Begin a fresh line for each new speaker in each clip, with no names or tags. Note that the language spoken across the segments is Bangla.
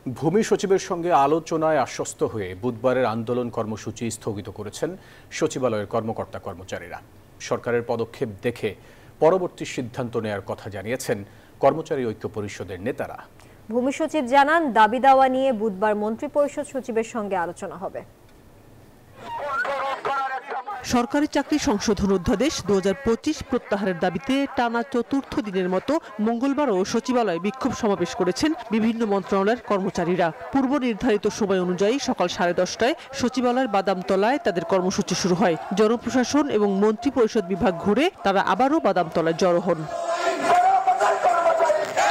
ভূমি সচিবের সঙ্গে আলোচনায় আশ্বস্ত হয়ে বুধবারের আন্দোলন কর্মসূচি স্থগিত করেছেন সচিবালয়ের কর্মকর্তা কর্মচারীরা। সরকারের পদক্ষেপ দেখে পরবর্তী সিদ্ধান্ত নেয়ার কথা জানিয়েছেন কর্মচারী ঐক্য পরিষদের নেতারা।
ভূমি সচিব জানান, দাবি দাওয়া নিয়ে বুধবার মন্ত্রিপরিষদ সচিবের সঙ্গে আলোচনা হবে।
সরকারি চাকরি সংশোধন অধ্যাদেশ 2025 প্রত্যাহারের দাবিতে টানা চতুর্থ দিনের মতো মঙ্গলবারও সচিবালয়ে বিক্ষোভ সমাবেশ করেছেন বিভিন্ন মন্ত্রণালয়ের কর্মচারীরা। পূর্ব নির্ধারিত সময় অনুযায়ী সকাল 10:30টায় সচিবালয়ের বাদামতলায় তাদের কর্মসূচি শুরু হয়। জনপ্রশাসন এবং মন্ত্রিপরিষদ বিভাগ ঘুরে তারা আবারও বাদামতলায় জড়ো হন।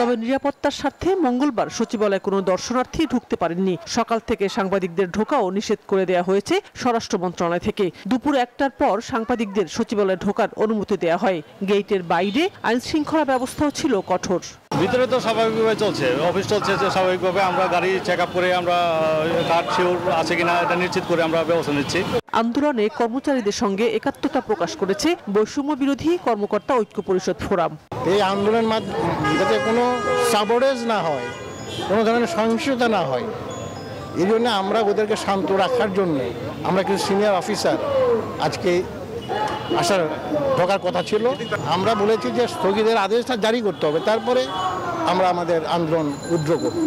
তবে নিরাপত্তার স্বার্থে মঙ্গলবার সচিবালয়ে কোনো দর্শনার্থী ঢুকতে পারেননি। সকাল থেকে সাংবাদিকদের ঢোকাও নিষেধ করে দেওয়া হয়েছে স্বরাষ্ট্র মন্ত্রণালয় থেকে। দুপুর 1টার পর সাংবাদিকদের সচিবালয়ে ঢোকার অনুমতি দেওয়া হয়। গেটের বাইরে আইন শৃঙ্খলা ব্যবস্থাও ছিল কঠোর।
ভিতরে তো স্বাভাবিকভাবে চলছে, অফিস চলছে, স্বাভাবিকভাবে আমরা গাড়ি চেক আপ করে আমরা কার্ড শিওর আছে কিনা এটা নিশ্চিত করে আমরা ব্যবস্থা নিচ্ছি।
আন্দোলনে কর্মচারীদের সঙ্গে একাত্মতা প্রকাশ করেছে বৈষম্য বিরোধী কর্মকর্তা ঐক্য পরিষদ ফোরাম।
এই আন্দোলনের মাধ্যমে যাতে কোনো সাবরেজ না হয়, কোনো ধরনের সহিংসতা না হয়, এই জন্য আমরা ওদেরকে শান্ত রাখার জন্য আমরা কিছু সিনিয়র অফিসার আজকে ঢোকার কথা ছিল। আমরা বলেছি যে স্থগিতের আদেশটা জারি করতে হবে, তারপরে আমরা আমাদের আন্দোলন উদ্র করব।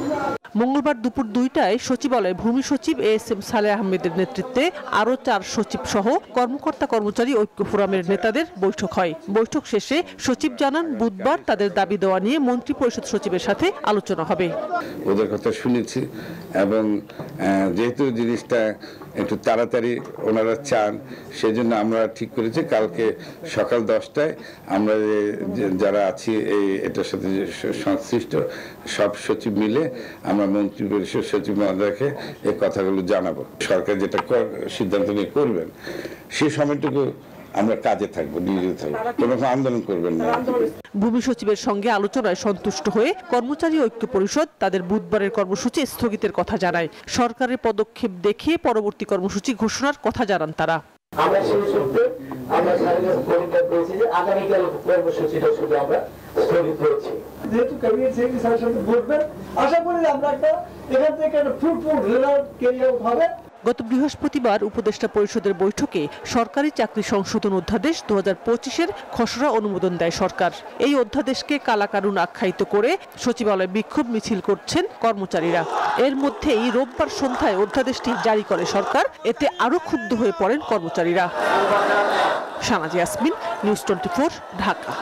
মঙ্গলবার দুপুর 2টায় সচিবালয়ে ভূমি সচিব ASM সালেহ আহমেদের নেতৃত্বে আরও 4 সচিব সহ কর্মকর্তা কর্মচারী ঐক্য ফোরামের নেতাদের বৈঠক হয়। বৈঠক শেষে সচিব জানান, বুধবার তাদের দাবি দেওয়া নিয়ে মন্ত্রিপরিষদ সচিবের সাথে আলোচনা হবে।
ওদের কথা শুনেছি এবং যেহেতু জিনিসটা একটু তাড়াতাড়ি ওনারা চান, সেজন্য আমরা ঠিক করেছি কালকে সকাল 10টায় আমরা যারা আছি এটার সাথে সংশ্লিষ্ট সব সচিব মিলে আমরা মন্ত্রিপরিষদ সচিব মহোদয়কে এই কথাগুলো জানাবো। সরকার যেটা সিদ্ধান্ত নিয়ে করবেন সেই সময়টুকু আমরা কাজে থাকবো, নিয়োজিত থাকবো, কোনো আন্দোলন করবেন না।
ভূমি সচিবের সঙ্গে আলোচনায় সন্তুষ্ট হয়ে কর্মচারী ঐক্য পরিষদ তাদের বুধবারের কর্মসূচি স্থগিতের কথা জানায়। সরকারের পদক্ষেপ দেখে পরবর্তী কর্মসূচি ঘোষণার কথা জানান তারা।
আমরা সেই সূত্রে আমরা পরিত্যাগ করেছি যে আগামীকাল কর্মসূচিটা শুধু আমরা স্থগিত করেছি। যেহেতু ক্যাবিনেট সেক্রেটারি স্যারের সাথে বলবেন, আশা করি আমরা এখান থেকে একটা ফ্রুটফুল রেজাল্ট ক্যারি আউট হবে।
গত বৃহস্পতিবার উপদেষ্টা পরিষদের বৈঠকে সরকারি চাকরি সংশোধন অধ্যাদেশ 2025-এর খসড়া অনুমোদন দেয় সরকার। এই অধ্যাদেশকে কালাকানুন আখ্যায়িত করে সচিবালয়ে বিক্ষোভ মিছিল করছেন কর্মচারীরা। এর মধ্যেই রোববার সন্ধ্যায় অধ্যাদেশটি জারি করে সরকার। এতে আরও ক্ষুব্ধ হয়ে পড়েন কর্মচারীরা। শাহনাজ ইয়াসমিন, নিউজ 24, ঢাকা।